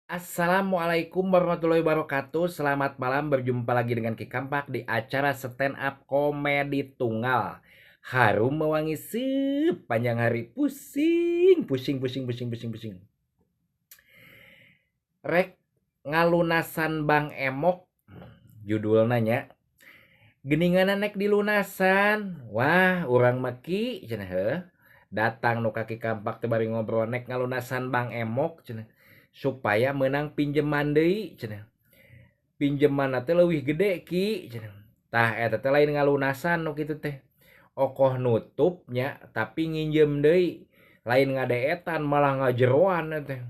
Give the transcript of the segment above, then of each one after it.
Assalamualaikum warahmatullahi wabarakatuh. Selamat malam, berjumpa lagi dengan Ki Kampak di acara stand up komedi tunggal. Harum mewangi sepanjang hari, pusing, pusing, pusing, pusing, pusing, pusing. Rek ngalunasan Bang Emok, judul nanya. Geningan nek dilunasan. Wah, orang maki cenah heuh. Datang nu kaki Kampak teu bari ngobrol nek ngalunasan Bang Emok cenah. Supaya menang pinjeman deui cenah. Pinjeman teh leuwih gede ki cenah. Tah eta teh lain ngalunasan nu kitu teh. Okoh nutupnya tapi nginjem deui. Lain ngadeetan malah ngajeroan teh.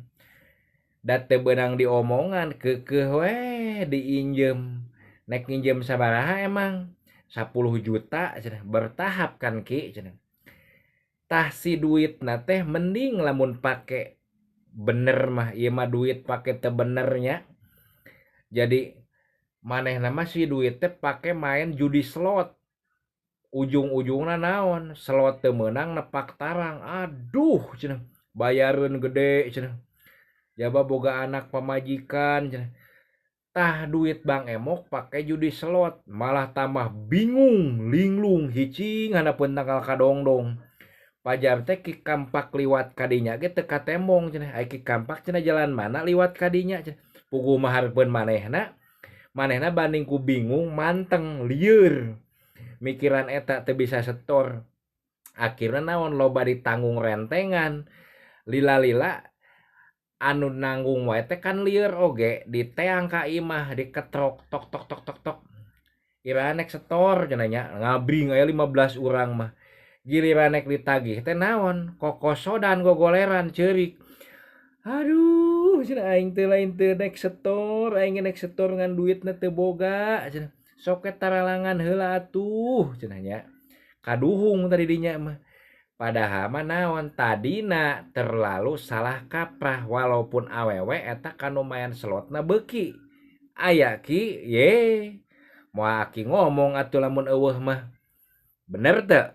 Da teu beunang diomongan keukeuh we diinjem. Nek nginjem sabaraha emang? 10 juta cenah. Bertahap kan ki cenah. Tah si duitna teh mending lamun pake bener mah, ieu mah duit pake teu benernya. Jadi manehna mah si duit teh pake main judi slot. Ujung-ujungna naon? Slot teu meunang nepak tarang. Aduh cenah. Bayareun gede cenah. Jaba boga anak pamajikan cenah. Tah duit Bang Emok pake judi slot, malah tambah bingung, linglung, hicing handapeun tanggal kadongdong. Pajar teh Ki Kampak liwat kadinya ge teu katembong cenah. Ai Ki Kampak cenah jalan mana liwat kadinya cenah. Puguh mahareupeun manehna, manehna banding ku bingung manteng lieur. Mikiran eta teu bisa setor. Akhirna naon loba ditanggung rentengan. Lila-lila anu nanggung wae teh kan lieur oge, diteang ka imah, diketrok tok tok tok tok tok. Iraha nek setor cenah nya, ngabring aya 15 urang mah. Giliran nek ditagih teh naon? Kokosodan gogoleran ceurik. Aduh, cenah aing teh lain teu nek setor, aing nek setor ngan duitna teu boga cenah. Sok we taralangan heula atuh cenah nya. Kaduhung tadi dinya mah. Padahal mah naon tadina terlalu salah kaprah walaupun awewe eta kan lumayan slotna beuki. Aya ki ye moal aki ngomong atuh lamun eueuh mah. Bener teu?